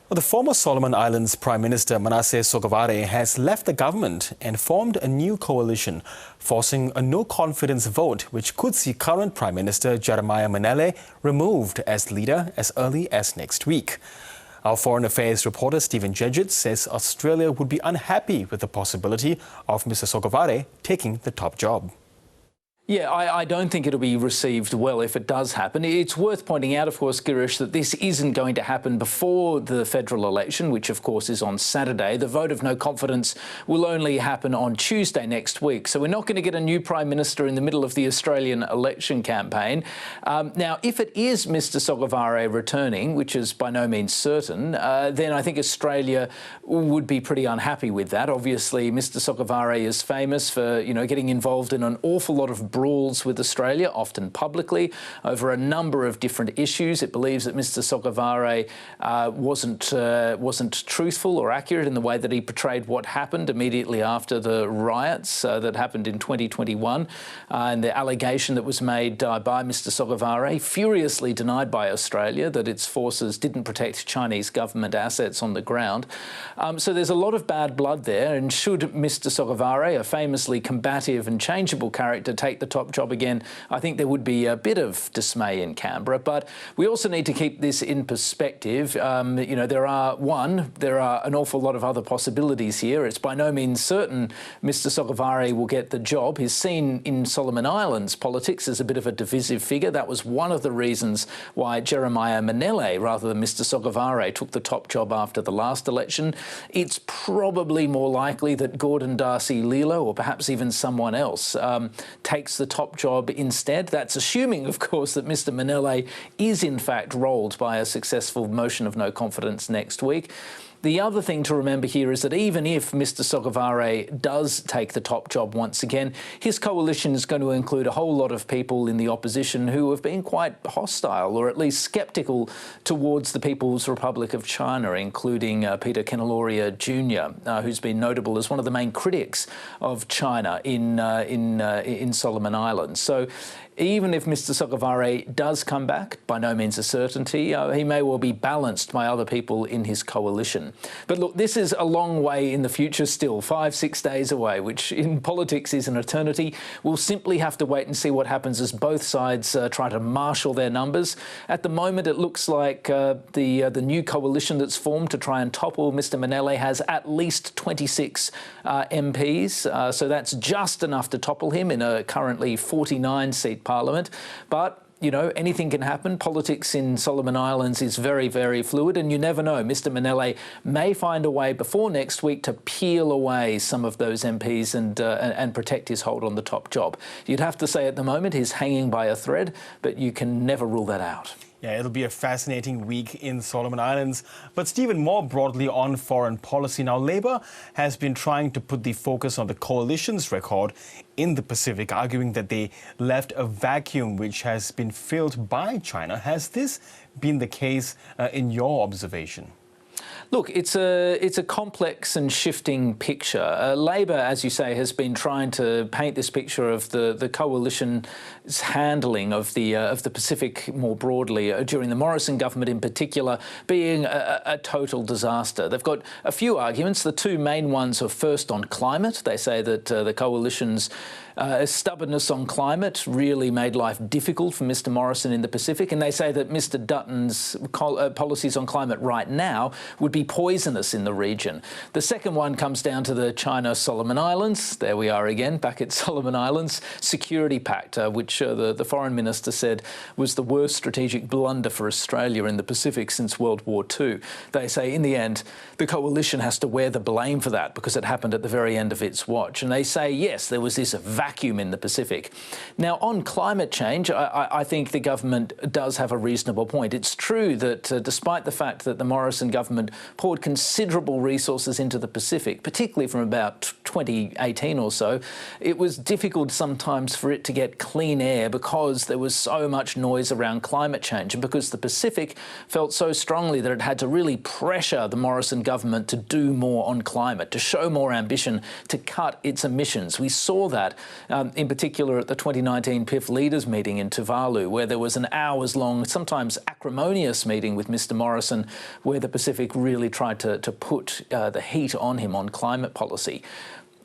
Well, the former Solomon Islands Prime Minister Manasseh Sogavare has left the government and formed a new coalition, forcing a no-confidence vote which could see current Prime Minister Jeremiah Manele removed as leader as early as next week. Our Foreign Affairs reporter Stephen Dziedzic says Australia would be unhappy with the possibility of Mr Sogavare taking the top job. Yeah, I don't think it'll be received well if it does happen. It's worth pointing out, of course, Girish, that this isn't going to happen before the federal election, which, of course, is on Saturday. The vote of no confidence will only happen on Tuesday next week. So we're not going to get a new Prime Minister in the middle of the Australian election campaign. Now, if it is Mr Sogavare returning, which is by no means certain, then I think Australia would be pretty unhappy with that. Obviously, Mr Sogavare is famous for, getting involved in an awful lot of brawls with Australia, often publicly, over a number of different issues. It believes that Mr Sogavare wasn't truthful or accurate in the way that he portrayed what happened immediately after the riots that happened in 2021, and the allegation that was made by Mr Sogavare, furiously denied by Australia, that its forces didn't protect Chinese government assets on the ground. So there's a lot of bad blood there, and should Mr Sogavare, a famously combative and changeable character, take the top job again, I think there would be a bit of dismay in Canberra. But we also need to keep this in perspective. There are an awful lot of other possibilities here. It's by no means certain Mr Sogavare will get the job. He's seen in Solomon Islands politics as a bit of a divisive figure. That was one of the reasons why Jeremiah Manele, rather than Mr Sogavare, took the top job after the last election. It's probably more likely that Gordon Darcy Lilo, or perhaps even someone else, takes the top job instead. That's assuming, of course, that Mr Manele is in fact rolled by a successful motion of no confidence next week. The other thing to remember here is that even if Mr Sogavare does take the top job once again, his coalition is going to include a whole lot of people in the opposition who have been quite hostile, or at least sceptical, towards the People's Republic of China, including Peter Kenaloria Jr., who's been notable as one of the main critics of China in Solomon Islands. So even if Mr Sogavare does come back, by no means a certainty, he may well be balanced by other people in his coalition. But look, this is a long way in the future still, 5-6 days away, which in politics is an eternity. We'll simply have to wait and see what happens as both sides try to marshal their numbers. At the moment, it looks like the new coalition that's formed to try and topple Mr Manele has at least 26 MPs, so that's just enough to topple him in a currently 49-seat Parliament. But anything can happen. Politics in Solomon Islands is very, very fluid, and you never know. Mr Manele may find a way before next week to peel away some of those MPs and protect his hold on the top job. You'd have to say at the moment he's hanging by a thread, but you can never rule that out. Yeah, it'll be a fascinating week in Solomon Islands. But Stephen, more broadly on foreign policy, now Labour has been trying to put the focus on the coalition's record in the Pacific, arguing that they left a vacuum which has been filled by China. Has this been the case in your observation? Look, it's a complex and shifting picture. Labor, as you say, has been trying to paint this picture of the coalition's handling of the Pacific more broadly, during the Morrison government in particular, being a total disaster. They've got a few arguments. The two main ones are first on climate. They say that the coalition's stubbornness on climate really made life difficult for Mr Morrison in the Pacific, and they say that Mr Dutton's policies on climate right now would be poisonous in the region. The second one comes down to the China-Solomon Islands. There we are again, back at Solomon Islands. Security Pact, which the Foreign Minister said was the worst strategic blunder for Australia in the Pacific since World War II. They say in the end, the coalition has to wear the blame for that because it happened at the very end of its watch. And they say, yes, there was this vacuum in the Pacific. Now, on climate change, I think the government does have a reasonable point. It's true that despite the fact that the Morrison government poured considerable resources into the Pacific, particularly from about 2018 or so, it was difficult sometimes for it to get clean air because there was so much noise around climate change, and because the Pacific felt so strongly that it had to really pressure the Morrison government to do more on climate, to show more ambition, to cut its emissions. We saw that in particular at the 2019 PIF leaders meeting in Tuvalu, where there was an hours-long, sometimes acrimonious meeting with Mr Morrison, where the Pacific really really tried to put the heat on him on climate policy.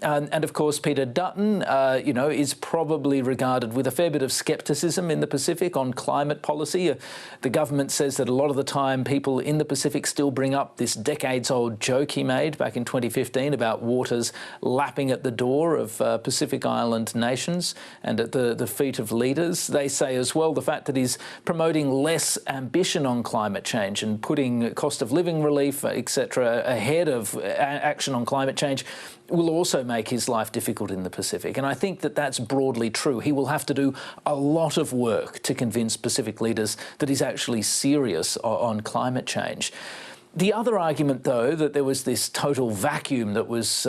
And of course, Peter Dutton, is probably regarded with a fair bit of scepticism in the Pacific on climate policy. The government says that a lot of the time people in the Pacific still bring up this decades-old joke he made back in 2015 about waters lapping at the door of Pacific Island nations and at the feet of leaders. They say as well the fact that he's promoting less ambition on climate change and putting cost of living relief, etc., ahead of action on climate change will also make his life difficult in the Pacific. And I think that that's broadly true. He will have to do a lot of work to convince Pacific leaders that he's actually serious on climate change. The other argument, though, that there was this total vacuum that was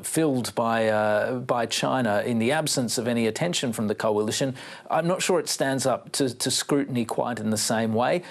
filled by China in the absence of any attention from the coalition, I'm not sure it stands up to scrutiny quite in the same way.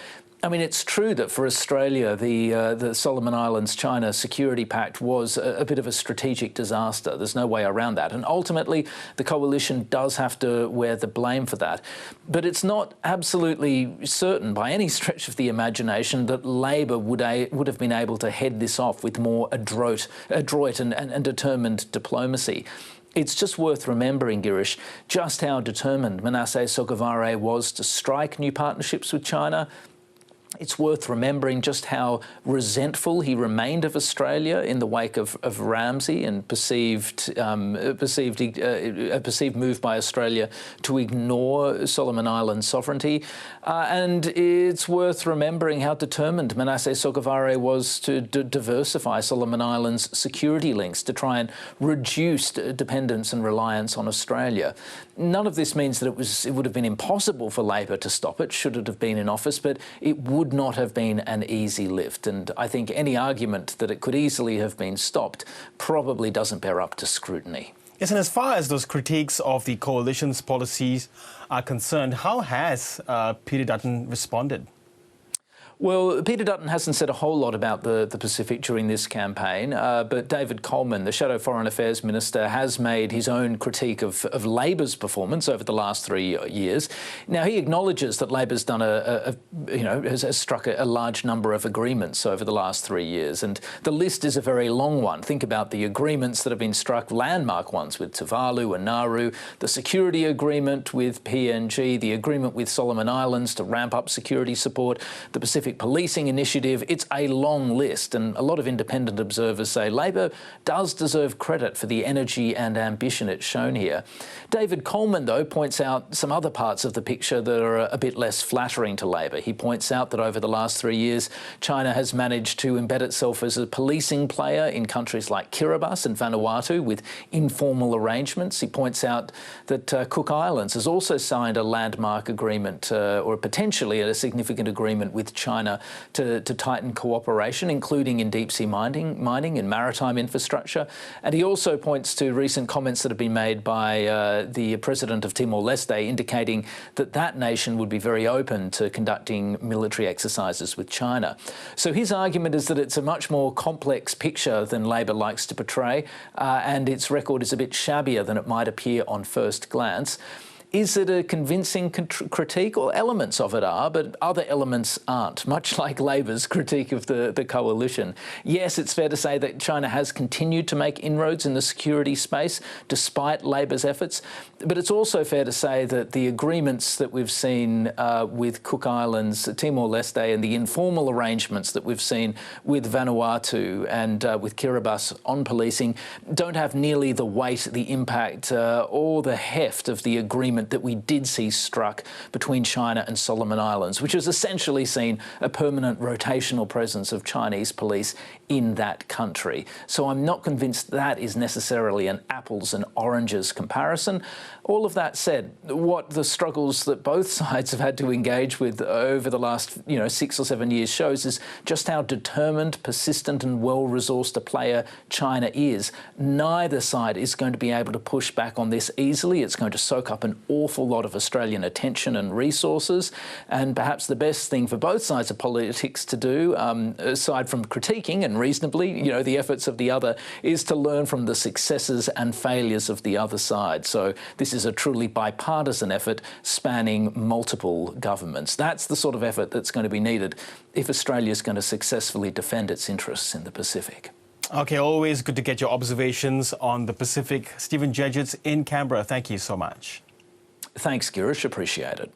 I mean, it's true that for Australia, the Solomon Islands-China Security Pact was a bit of a strategic disaster. There's no way around that. And ultimately, the coalition does have to wear the blame for that. But it's not absolutely certain by any stretch of the imagination that Labor would have been able to head this off with more adroit and determined diplomacy. It's just worth remembering, Girish, just how determined Manasseh Sogavare was to strike new partnerships with China. It's worth remembering just how resentful he remained of Australia in the wake of Ramsay and a perceived move by Australia to ignore Solomon Islands sovereignty. And it's worth remembering how determined Manasseh Sogavare was to diversify Solomon Islands' security links to try and reduce dependence and reliance on Australia. None of this means that it would have been impossible for Labor to stop it, should it have been in office, but it would not have been an easy lift. And I think any argument that it could easily have been stopped probably doesn't bear up to scrutiny. Yes, and as far as those critiques of the coalition's policies are concerned, how has Peter Dutton responded? Well, Peter Dutton hasn't said a whole lot about the Pacific during this campaign, but David Coleman, the Shadow Foreign Affairs Minister, has made his own critique of Labor's performance over the last 3 years. Now, he acknowledges that Labor's done has struck a large number of agreements over the last 3 years, and the list is a very long one. Think about the agreements that have been struck, landmark ones with Tuvalu and Nauru, the security agreement with PNG, the agreement with Solomon Islands to ramp up security support, the Pacific Policing Initiative. It's a long list, and a lot of independent observers say Labor does deserve credit for the energy and ambition it's shown here. David Coleman, though, points out some other parts of the picture that are a bit less flattering to Labor. He points out that over the last 3 years, China has managed to embed itself as a policing player in countries like Kiribati and Vanuatu with informal arrangements. He points out that Cook Islands has also signed a landmark agreement, or potentially a significant agreement with China to tighten cooperation, including in deep-sea mining and maritime infrastructure. And he also points to recent comments that have been made by the president of Timor-Leste, indicating that that nation would be very open to conducting military exercises with China. So his argument is that it's a much more complex picture than Labor likes to portray, and its record is a bit shabbier than it might appear on first glance. Is it a convincing critique? Well, elements of it are, but other elements aren't, much like Labor's critique of the coalition. Yes, it's fair to say that China has continued to make inroads in the security space despite Labor's efforts, but it's also fair to say that the agreements that we've seen with Cook Islands, Timor-Leste, and the informal arrangements that we've seen with Vanuatu and with Kiribati on policing don't have nearly the weight, the impact, or the heft of the agreement that we did see struck between China and Solomon Islands, which has essentially seen a permanent rotational presence of Chinese police in that country. So I'm not convinced that is necessarily an apples and oranges comparison. All of that said, what the struggles that both sides have had to engage with over the last 6 or 7 years shows is just how determined, persistent and well-resourced a player China is. Neither side is going to be able to push back on this easily. It's going to soak up an awful lot of Australian attention and resources. And perhaps the best thing for both sides of politics to do, aside from critiquing and reasonably, the efforts of the other, is to learn from the successes and failures of the other side. So this is a truly bipartisan effort spanning multiple governments. That's the sort of effort that's going to be needed if Australia is going to successfully defend its interests in the Pacific. OK, always good to get your observations on the Pacific. Stephen Dziedzic in Canberra, thank you so much. Thanks, Girish. Appreciate it.